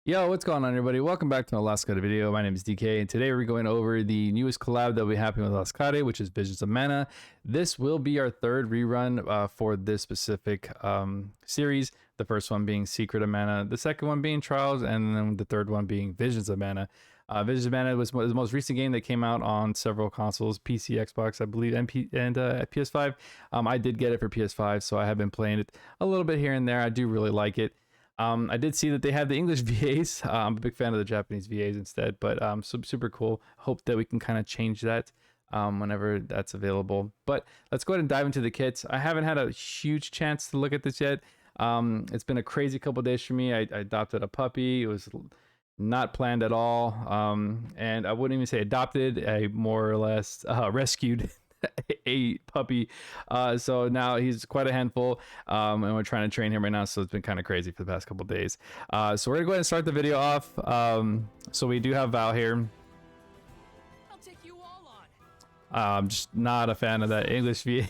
Yo, what's going on, everybody? Welcome back to my last Cloudia video. My name is DK, and today we're going over the newest collab that will be happening with Last Cloudia, which is Visions of Mana. This will be our third rerun for this specific series. The first one being Secret of Mana, the second one being Trials, and then the third one being Visions of Mana. Visions of Mana was the most recent game that came out on several consoles, PC, Xbox, I believe, and PS5. I did get it for PS5, so I have been playing it a little bit here and there. I do really like it. I did see that they have the English VAs. I'm a big fan of the Japanese VAs instead, but super cool. Hope that we can kind of change that whenever that's available. But let's go ahead and dive into the kits. I haven't had a huge chance to look at this yet. It's been a crazy couple days for me. I adopted a puppy. It was not planned at all. And I wouldn't even say adopted. I more or less rescued a puppy, so now he's quite a handful, and we're trying to train him right now, so it's been kind of crazy for the past couple days. So we're gonna go ahead and start the video off. So we do have Val here. I'll take you all on. I'm just not a fan of that English VA.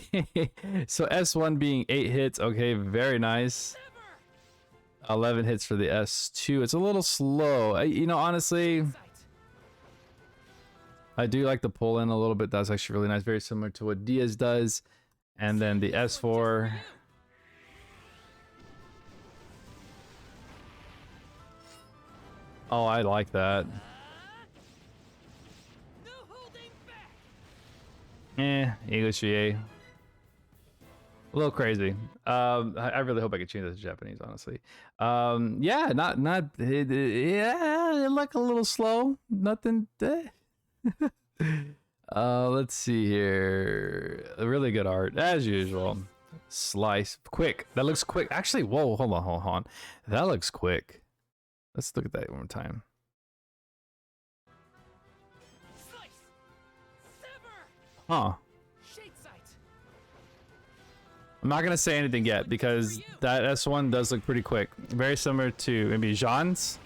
So S1 being 8 hits, okay, very nice. 11 hits for the S2. It's a little slow, you know, honestly. I do like the pull in a little bit. That's actually really nice. Very similar to what Diaz does. And then the S4. Oh, I like that. English VA. A little crazy. I really hope I could change that to Japanese, honestly. Yeah, yeah, like a little slow. Nothing. Let's see here. Really good art as usual. Slice quick. That looks quick. Actually, whoa, hold on. That looks quick. Let's look at that one more time. Huh. I'm not gonna say anything yet because that S1 does look pretty quick. Very similar to maybe Jean's.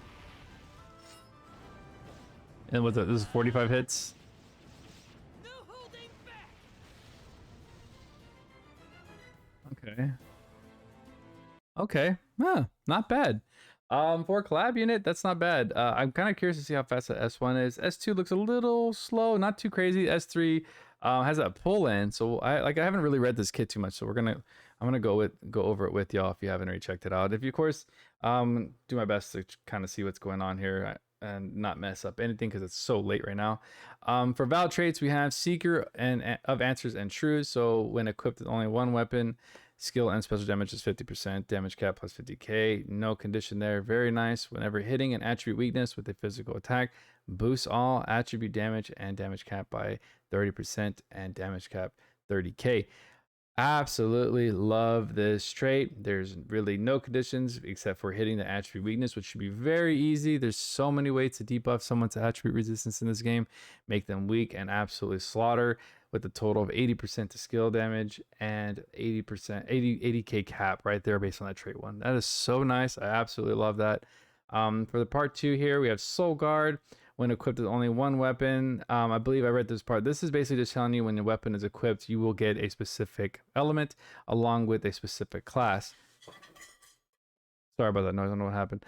And with this is 45 hits. Okay. Huh, not bad. For a collab unit, that's not bad. I'm kind of curious to see how fast the S1 is. S2 looks a little slow, not too crazy. S3 has that pull in, so I haven't really read this kit too much, so I'm gonna go over it with y'all if you haven't already checked it out. If you, of course, do my best to kind of see what's going on here and not mess up anything because it's so late right now. For Val traits, we have Seeker of Answers and Truths. So when equipped with only one weapon, skill and special damage is 50%, damage cap plus 50k, no condition there. Very nice. Whenever hitting an attribute weakness with a physical attack, boosts all attribute damage and damage cap by 30% and damage cap 30k. Absolutely love this trait. There's really no conditions except for hitting the attribute weakness, which should be very easy. There's so many ways to debuff someone's attribute resistance in this game, make them weak and absolutely slaughter, with a total of 80% to skill damage and 80k cap right there based on that trait one. That is so nice. I absolutely love that. For the part 2 here, we have Soul Guard. When equipped with only one weapon, I believe I read this part. This is basically just telling you when your weapon is equipped, you will get a specific element along with a specific class. Sorry about that noise. I don't know what happened.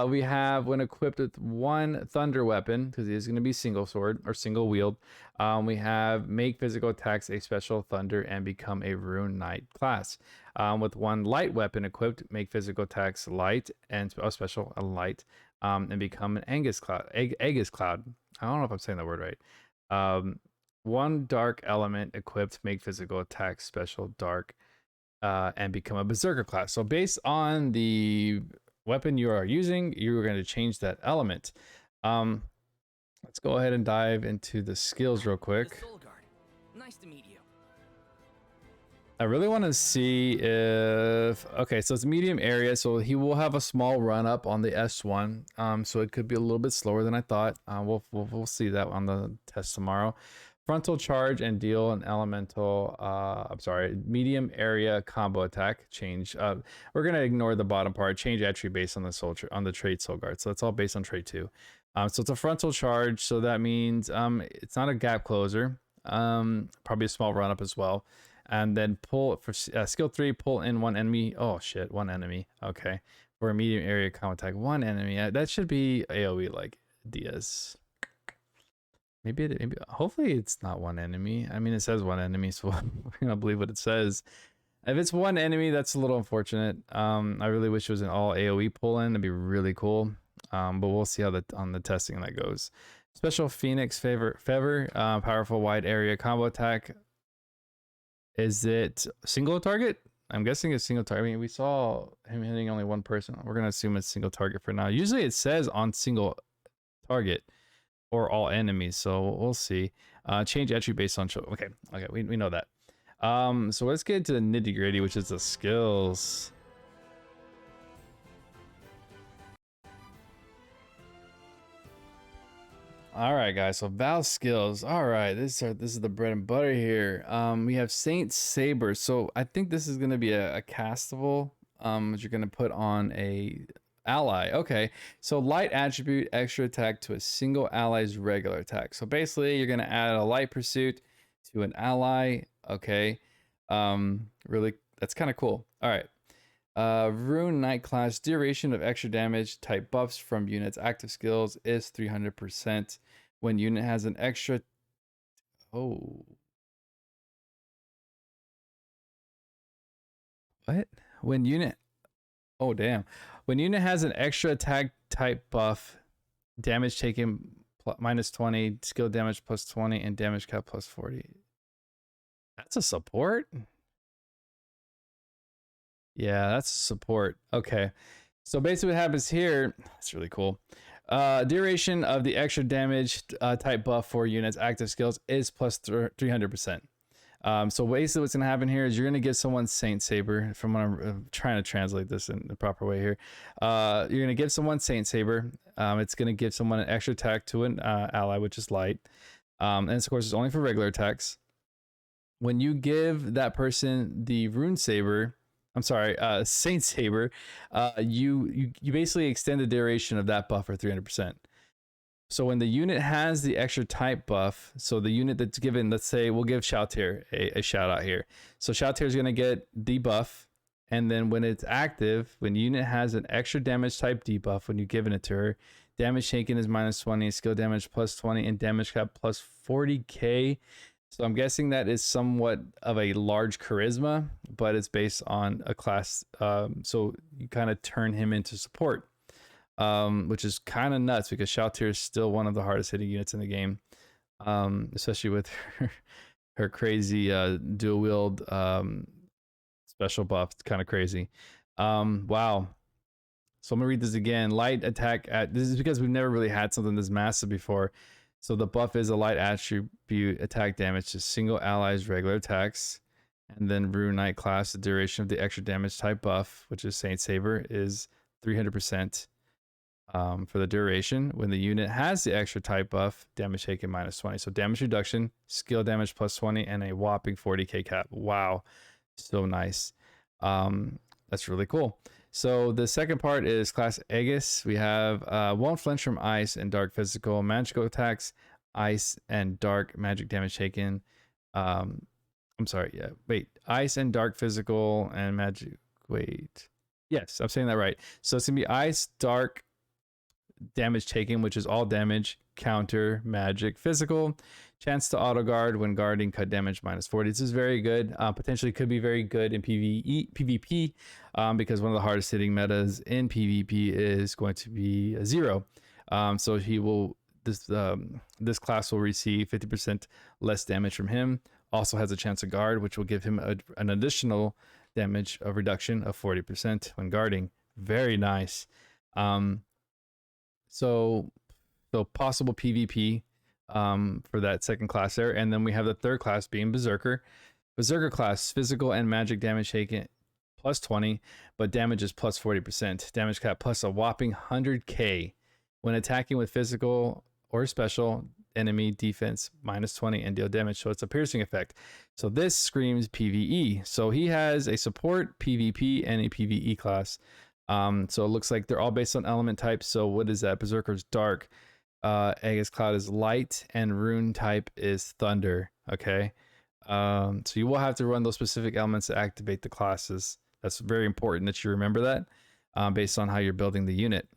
We have when equipped with one thunder weapon, because it is going to be single sword or single wield. We have make physical attacks a special thunder and become a rune knight class. With one light weapon equipped, make physical attacks light and a special a light. And become an Aegis Cloud. Aegis Cloud. I don't know if I'm saying the word right. One dark element equipped, make physical attacks special dark, and become a Berserker class. So based on the weapon you are using, you're going to change that element. Let's go ahead and dive into the skills real quick. Nice to meet you. I really want to see if, okay, so it's medium area, so he will have a small run up on the S1, so it could be a little bit slower than I thought. We'll see that on the test tomorrow. Frontal charge and deal an elemental, medium area combo attack change. We're gonna ignore the bottom part. Change attribute based on the trait Soul Guard. So it's all based on trait 2. So it's a frontal charge, so that means it's not a gap closer. Probably a small run up as well. And then pull for skill 3, pull in one enemy. Oh shit, one enemy. Okay. for a medium area combo attack. One enemy. That should be AoE like Diaz. Maybe hopefully it's not one enemy. I mean, it says one enemy, so we're gonna believe what it says. If it's one enemy, that's a little unfortunate. I really wish it was an all AoE pull-in. That'd be really cool. But we'll see how on the testing that goes. Special Phoenix Fever, powerful wide area combo attack. Is it single target? I'm guessing it's single target. I mean, we saw him hitting only one person. We're gonna assume it's single target for now. Usually it says on single target or all enemies, so we'll see. Change attribute based on show. Okay, we know that. So let's get into the nitty gritty, which is the skills. All right, guys. So Val skills. All right, this is the bread and butter here. We have Saint Saber. So I think this is gonna be a castable. Which you're gonna put on a ally. Okay. So light attribute, extra attack to a single ally's regular attack. So basically, you're gonna add a light pursuit to an ally. Okay. Really, that's kind of cool. All right. Rune Knight class, duration of extra damage type buffs from units active skills is 300% when unit has an extra. Oh, what? When unit, oh damn, when unit has an extra attack type buff, damage taken minus 20, skill damage plus 20, and damage cap plus 40. That's a support. Yeah, that's support. Okay. So basically what happens here, that's really cool. Duration of the extra damage type buff for units active skills is plus 300%. So basically what's going to happen here is you're going to give someone Saint Saber, from what I'm trying to translate this in the proper way here. You're going to give someone Saint Saber. It's going to give someone an extra attack to an ally, which is light. And of course, it's only for regular attacks. When you give that person the Rune Saber, I'm sorry, Saint Saber, you basically extend the duration of that buff for 300%. So when the unit has the extra type buff, so the unit that's given, let's say we'll give Shoutir a shout out here. So Shoutir is going to get debuff, and then when it's active, when the unit has an extra damage type debuff, when you're giving it to her, damage taken is minus 20, skill damage plus 20, and damage cap plus 40k. So I'm guessing that is somewhat of a large charisma, but it's based on a class. So you kind of turn him into support, which is kind of nuts because Shoutir is still one of the hardest hitting units in the game, especially with her crazy dual wield special buff. It's kind of crazy. Wow. So I'm gonna read this again. Light attack this is because we've never really had something this massive before. So the buff is a light attribute attack damage to single allies regular attacks. And then Rune Knight class, the duration of the extra damage type buff, which is Saint Saber, is 300% for the duration. When the unit has the extra type buff, damage taken minus 20. So damage reduction, skill damage plus 20, and a whopping 40k cap. Wow. So nice. That's really cool. So the second part is class Aegis. We have won't flinch from ice and dark physical, magical attacks, ice and dark magic damage taken. I'm sorry, yeah, wait, ice and dark physical and magic, wait. Yes, I'm saying that right. So it's gonna be ice, dark damage taken, which is all damage, counter, magic, physical. Chance to auto guard when guarding, cut damage minus 40. This is very good. Potentially could be very good in PvP because one of the hardest hitting metas in PvP is going to be a 0. So he will this class will receive 50% less damage from him. Also has a chance to guard, which will give him an additional damage of reduction of 40% when guarding. Very nice. So possible PvP for that second class there. And then we have the third class being Berserker. Berserker class, physical and magic damage taken plus 20, but damage is plus 40%. Damage cap plus a whopping 100k. When attacking with physical or special, enemy defense minus 20 and deal damage. So it's a piercing effect. So this screams PvE. So he has a support, PvP, and a PvE class. So it looks like they're all based on element types. So what is that? Berserker's dark. Aegis Cloud is light, and Rune type is thunder. Okay. So you will have to run those specific elements to activate the classes. That's very important that you remember that. based on how you're building the unit.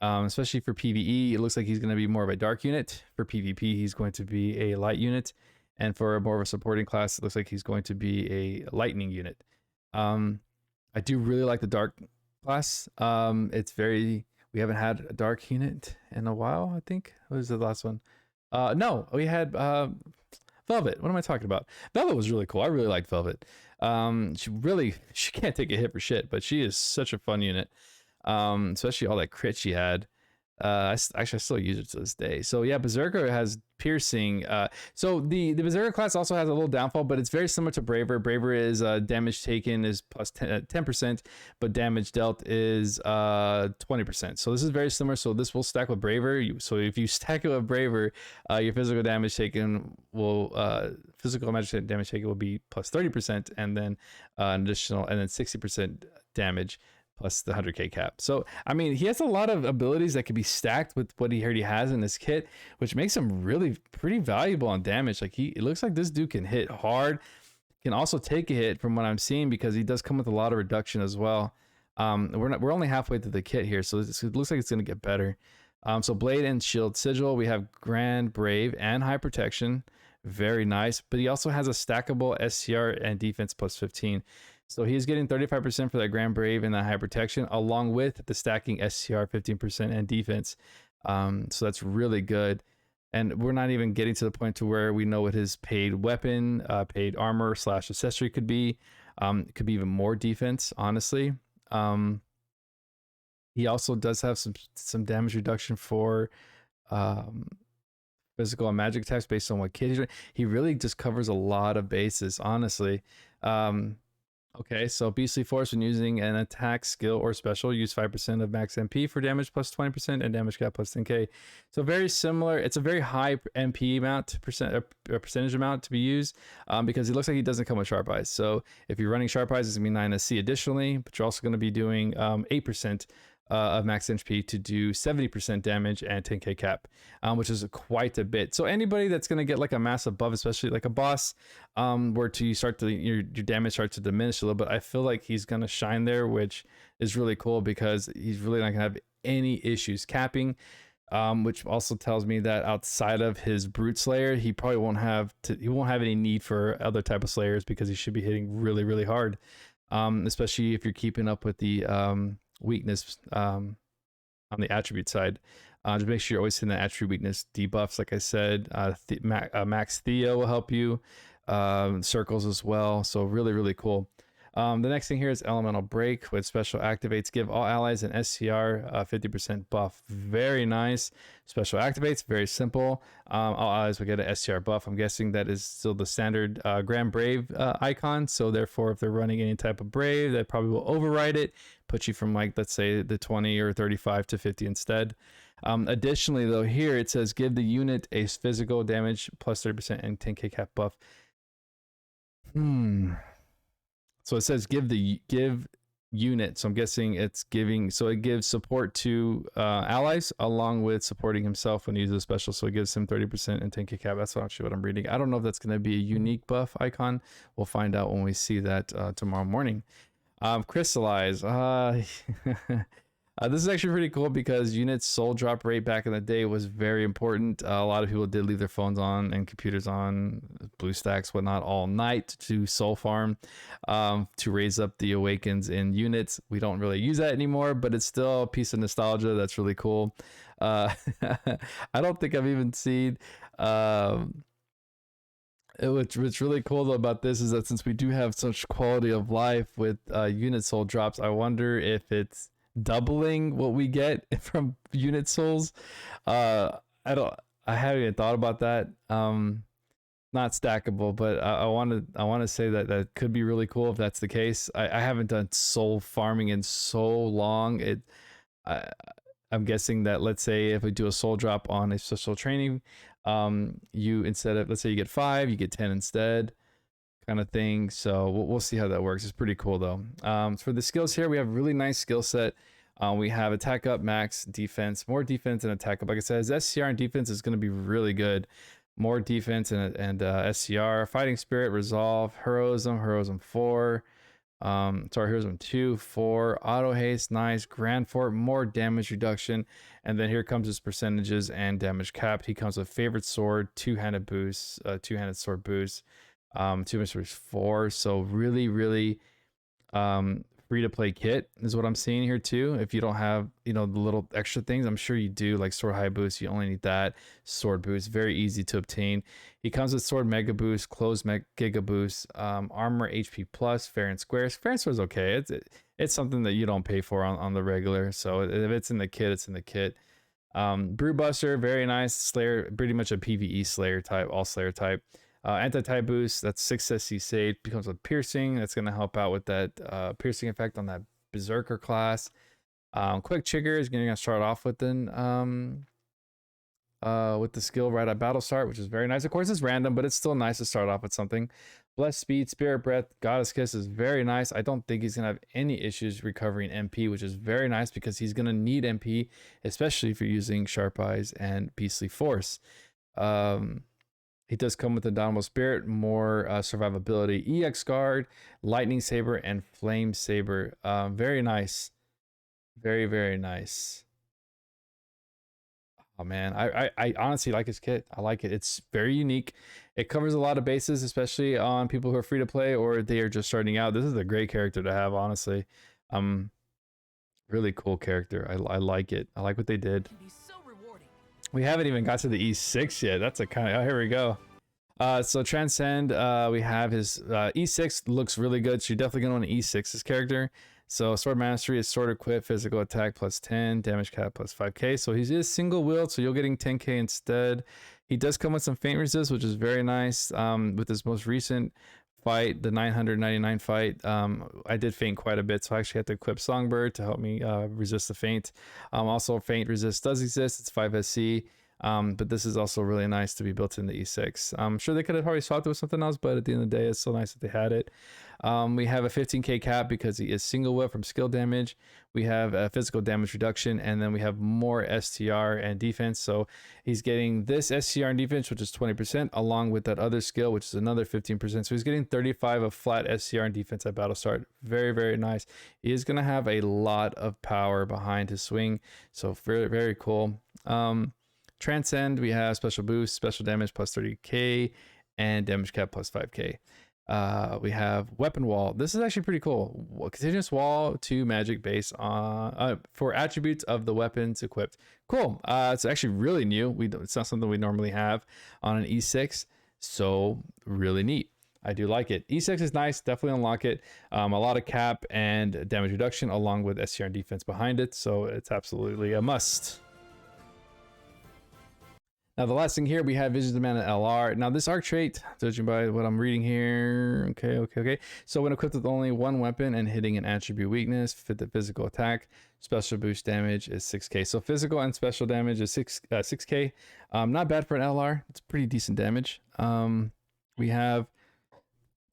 Especially for PvE, it looks like he's going to be more of a dark unit. For PvP, he's going to be a light unit. And for more of a supporting class, it looks like he's going to be a lightning unit. I do really like the dark class. We haven't had a dark unit in a while, I think. What was the last one? No, we had Velvet. What am I talking about? Velvet was really cool. I really liked Velvet. She can't take a hit for shit, but she is such a fun unit. Especially all that crit she had. I still use it to this day. So yeah, Berserker has piercing. So the Berserker class also has a little downfall, but it's very similar to Braver. Braver is damage taken is plus 10%, but damage dealt is 20%. So this is very similar. So this will stack with Braver. So if you stack it with Braver, your physical damage taken will physical damage taken will be plus 30%, and then an additional, and then 60% damage plus the 100k cap. So I mean, he has a lot of abilities that can be stacked with what he already has in this kit, which makes him really pretty valuable on damage. Like it looks like this dude can hit hard, can also take a hit from what I'm seeing, because he does come with a lot of reduction as well. We're only halfway through the kit here, so it looks like it's gonna get better. So blade and shield sigil, we have grand, brave, and high protection. Very nice. But he also has a stackable SCR and defense plus 15. So he's getting 35% for that Grand Brave and that high protection, along with the stacking SCR 15% and defense. So that's really good. And we're not even getting to the point to where we know what his paid weapon, paid armor / accessory could be. It could be even more defense, honestly. He also does have some damage reduction for physical and magic attacks based on what kit he's doing. He really just covers a lot of bases, honestly. Okay, so Beastly Force, when using an attack, skill, or special, use 5% of max MP for damage plus 20% and damage cap plus 10k. So very similar. It's a very high MP amount, percentage amount to be used, because it looks like he doesn't come with Sharp Eyes. So if you're running Sharp Eyes, it's going to be 9 SC additionally, but you're also going to be doing 8% of max HP to do 70% damage and 10k cap, which is quite a bit. So anybody that's going to get like a massive buff, especially like a boss, where to start to your damage starts to diminish a little bit, I feel like he's going to shine there, which is really cool, because he's really not going to have any issues capping, which also tells me that outside of his Brute Slayer, he probably won't have any need for other type of Slayers, because he should be hitting really, really hard, especially if you're keeping up with the weakness on the attribute side. Just make sure you're always hitting the attribute weakness debuffs. Like I said, Max Theo will help you, circles as well. So really, really cool. The next thing here is Elemental Break with special activates. Give all allies an SCR 50% buff. Very nice. Special activates, very simple. All allies will get an SCR buff. I'm guessing that is still the standard Grand Brave icon. So therefore, if they're running any type of Brave, that probably will override it, put you from like, let's say the 20 or 35 to 50 instead. Additionally, though, here it says give the unit a physical damage plus 30% and 10k cap buff. So it says give unit. So I'm guessing it's giving. So it gives support to allies along with supporting himself when he uses a special. So it gives him 30% and 10k cap. That's actually what I'm reading. I don't know if that's going to be a unique buff icon. We'll find out when we see that tomorrow morning. Crystallize. This is actually pretty cool, because unit's soul drop rate back in the day was very important. A lot of people did leave their phones on and computers on, BlueStacks, whatnot, all night to soul farm, to raise up the awakens in units. We don't really use that anymore, but it's still a piece of nostalgia that's really cool. I don't think I've even seen... What's really cool though about this is that since we do have such quality of life with unit soul drops, I wonder if it's doubling what we get from unit souls. I haven't even thought about that. Not stackable, but I want to say that could be really cool if that's the case. I haven't done soul farming in so long. I'm guessing that, let's say if we do a soul drop on a special training, you, instead of, let's say you get 5, you get 10 instead, kind of thing. So we'll see how that works. It's pretty cool though. For the skills here, we have a really nice skill set. We have attack up, max, defense, more defense, and attack up. Like I said, his SCR and defense is going to be really good. More defense and SCR, fighting spirit, resolve, heroism 4, So our heroes 2, 4, auto haste, nice, grand fort, more damage reduction, and then here comes his percentages and damage capped. He comes with favorite sword, two-handed boost, two-handed sword boost, two mysteries 4. So really free to play kit is what I'm seeing here too. If you don't have, you know, the little extra things, I'm sure you do, like sword high boost, you only need that. Sword boost, very easy to obtain. He comes with sword mega boost, closed giga boost, armor HP plus, fair and square. Fair and square is okay. It's something that you don't pay for on the regular. So if it's in the kit, it's in the kit. Brewbuster, very nice. Slayer, pretty much a PvE Slayer type, all Slayer type. Anti-type boost, that's 6 SC save, becomes a piercing. That's going to help out with that piercing effect on that Berserker class. Quick trigger is going to start off with the skill right at battle start, which is very nice. Of course, it's random, but it's still nice to start off with something. Blessed speed, spirit breath, goddess kiss is very nice. I don't think he's going to have any issues recovering MP, which is very nice because he's going to need MP, especially if you're using sharp eyes and beastly force. He does come with Indomitable Spirit, more survivability, EX Guard, Lightning Saber, and Flame Saber. Very nice. Very nice. Oh man, I honestly like his kit. I like it. It's very unique. It covers a lot of bases, especially on people who are free to play or they are just starting out. This is a great character to have, honestly. Really cool character. I like it. I like what they did. Can be so rewarding. We haven't even got to the E6 yet. That's a kind of, oh, here we go. So Transcend, we have his E6 looks really good. So you're definitely gonna want to E6 this character. So sword mastery is sword equip, physical attack plus 10, damage cap plus 5k. So he is single wield, so you're getting 10k instead. He does come with some feint resist, which is very nice. With his most recent fight, the 999 fight, I did feint quite a bit, so I actually had to equip Songbird to help me resist the feint. Also feint resist does exist. It's 5 SC. But this is also really nice to be built in the E6. I'm sure they could have probably swapped it with something else, but at the end of the day, it's so nice that they had it. We have a 15k cap because he is single whip from skill damage. We have a physical damage reduction, and then we have more STR and defense. So he's getting this STR and defense, which is 20%, along with that other skill, which is another 15%. So he's getting 35 of flat STR and defense at battle start. Very nice. He is going to have a lot of power behind his swing. So very cool. Transcend, we have special boost, special damage plus 30k, and damage cap plus 5k. We have weapon wall. This is actually pretty cool. Continuous wall to magic based on for attributes of the weapons equipped. Cool. It's actually really new. It's not something we normally have on an E6, so really neat. I do like it. E6 is nice. Definitely unlock it. A lot of cap and damage reduction along with SCR and defense behind it, so it's absolutely a must. Now, the last thing here, we have Visions of Mana LR. Now, this arc trait, judging by what I'm reading here, okay. So when equipped with only one weapon and hitting an attribute weakness, fit the physical attack, special boost damage is 6k. So physical and special damage is 6k. Not bad for an LR. It's pretty decent damage. We have,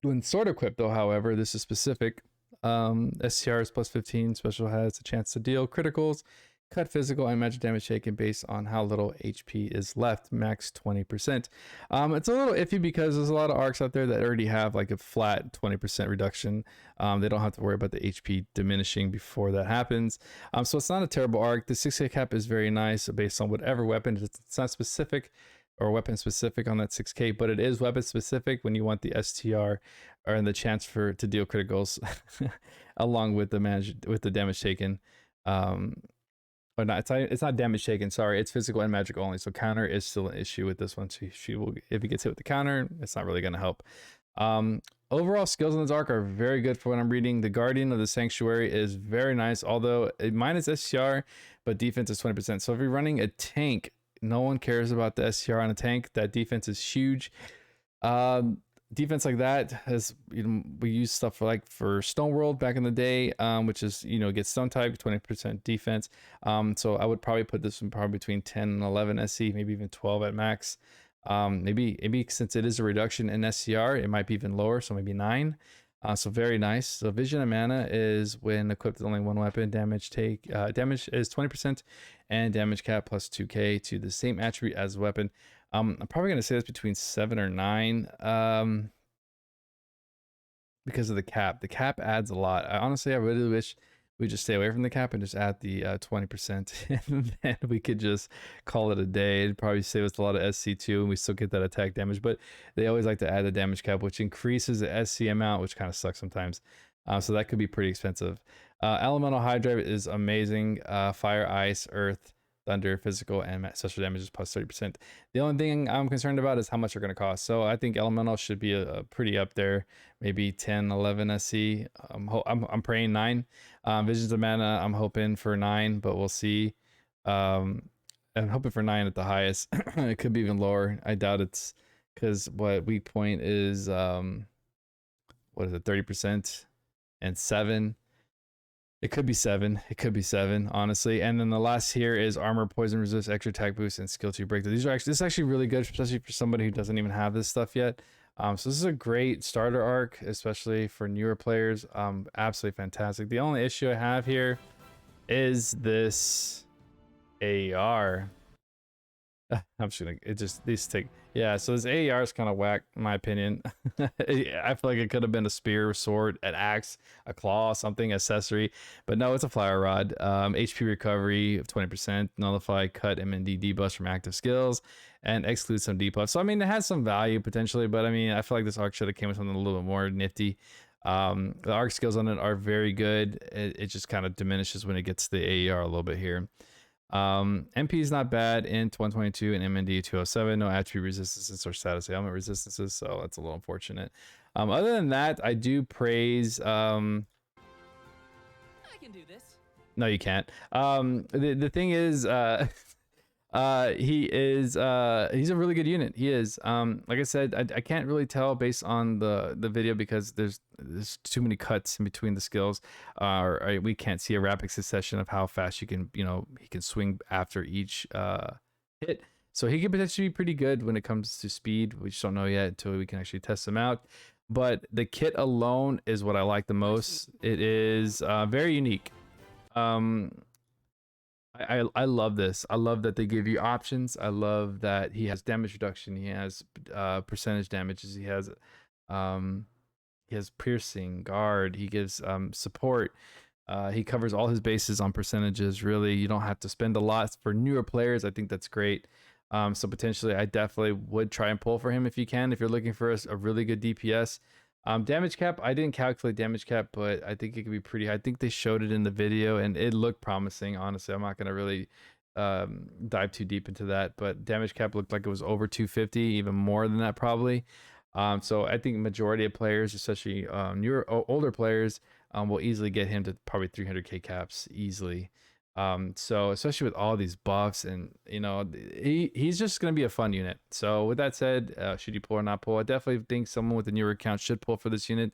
when sword equipped though, however, this is specific. SCR is plus 15, special has a chance to deal criticals, cut physical and magic damage taken based on how little HP is left, max 20%. It's a little iffy because there's a lot of arcs out there that already have like a flat 20% reduction. They don't have to worry about the HP diminishing before that happens. So it's not a terrible arc. The 6k cap is very nice based on whatever weapon. It's not specific or weapon specific on that 6k, but it is weapon specific when you want the STR or the chance to deal criticals along with the damage taken. Or not, it's not damage taken, sorry, it's physical and magic only. So counter is still an issue with this one. So she will, if he gets hit with the counter, it's not really going to help. Overall skills in this arc are very good for what I'm reading. The Guardian of the Sanctuary is very nice, although it minus SCR, but defense is 20%. So if you're running a tank, no one cares about the SCR on a tank. That defense is huge. Defense like that has, we use stuff for Stone World back in the day, which is, get stone type, 20% defense. So I would probably put this in probably between 10 and 11 SC, maybe even 12 at max. Maybe since it is a reduction in SCR, it might be even lower, so maybe 9. So very nice. So Vision of Mana is when equipped with only one weapon, damage is 20% and damage cap plus 2k to the same attribute as the weapon. I'm probably going to say this between 7 or 9. because of the cap. The cap adds a lot. I really wish we just stay away from the cap and just add the 20%, and then we could just call it a day. It'd probably save us a lot of SC2, and we still get that attack damage. But they always like to add the damage cap, which increases the SC amount, which kind of sucks sometimes. So that could be pretty expensive. Elemental High Drive is amazing. Fire, Ice, Earth, Thunder, Physical, and special damage is plus 30%. The only thing I'm concerned about is how much they're going to cost. So I think Elemental should be a pretty up there, maybe 10, 11 SC. I'm praying 9. Visions of Mana, I'm hoping for 9, but we'll see. I'm hoping for 9 at the highest. It could be even lower. I doubt it's because what weak point is, what is it, 30%, and 7. It could be 7. It could be 7, honestly. And then the last here is armor, poison resist, extra attack boost, and skill 2 breakthrough. This is actually really good, especially for somebody who doesn't even have this stuff yet. So this is a great starter arc, especially for newer players. Absolutely fantastic. The only issue I have here is this AER. I'm just gonna, these take, yeah, so this AER is kind of whack in my opinion. I feel like it could have been a spear, sword, an axe, a claw, something accessory, but no, it's a flower rod. HP recovery of 20%, nullify, cut, MND debuffs from active skills, and exclude some debuffs. So I mean, it has some value potentially, but I mean, I feel like this arc should have came with something a little bit more nifty. The arc skills on it are very good. It just kind of diminishes when it gets to the AER a little bit here. MP is not bad. Int 122 and MND 207. No attribute resistances or status ailment resistances, so that's a little unfortunate. Other than that, I do praise. I can do this. No, you can't. The thing is, he's a really good unit. He is. Like I said, I can't really tell based on the video because there's too many cuts in between the skills. We can't see a rapid succession of how fast he can swing after each hit. So he could potentially be pretty good when it comes to speed. We just don't know yet until we can actually test him out. But the kit alone is what I like the most. It is very unique. I love this. I love that they give you options. I love that he has damage reduction. He has percentage damages. He has piercing, guard. He gives support. He covers all his bases on percentages. Really, you don't have to spend a lot for newer players. I think that's great. So potentially, I definitely would try and pull for him if you can. If you're looking for a really good DPS. Damage cap, I didn't calculate damage cap, but I think it could be pretty high. I think they showed it in the video and it looked promising. Honestly, I'm not going to really dive too deep into that, but damage cap looked like it was over 250, even more than that probably. So I think majority of players, especially older players, will easily get him to probably 300k caps easily. So especially with all these buffs, and he's just going to be a fun unit. So with that said, should you pull or not pull? I definitely think someone with a newer account should pull for this unit.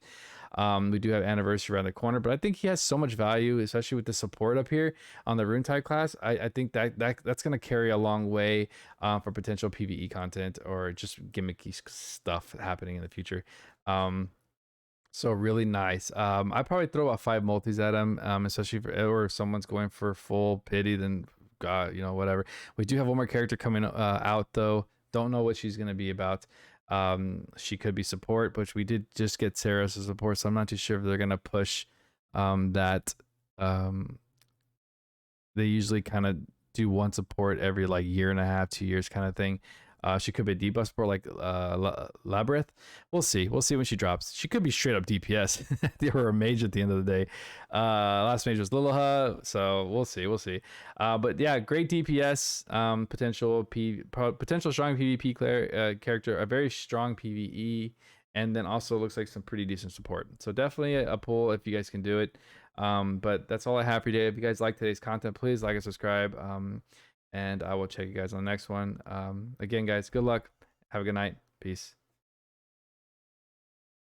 We do have anniversary around the corner, but I think he has so much value, especially with the support up here on the Runetide class. I think that's going to carry a long way for potential PvE content or just gimmicky stuff happening in the future. So really nice. I probably throw about 5 multis at him, especially or if someone's going for full pity, then whatever. We do have one more character coming out though. Don't know what she's gonna be about. She could be support, but we did just get Sarah as support, so I'm not too sure if they're gonna push that. They usually kind of do one support every like year and a half, 2 years kind of thing. She could be a debuff support like Labyrinth. We'll see. We'll see when she drops. She could be straight up DPS. They were a mage at the end of the day. Last mage was Lilaha, so we'll see. We'll see. But yeah, great DPS. Potential strong PvP character. A very strong PvE, and then also looks like some pretty decent support. So definitely a pull if you guys can do it. But that's all I have for today. If you guys like today's content, please like and subscribe. And I will check you guys on the next one. Again, guys, good luck. Have a good night. Peace.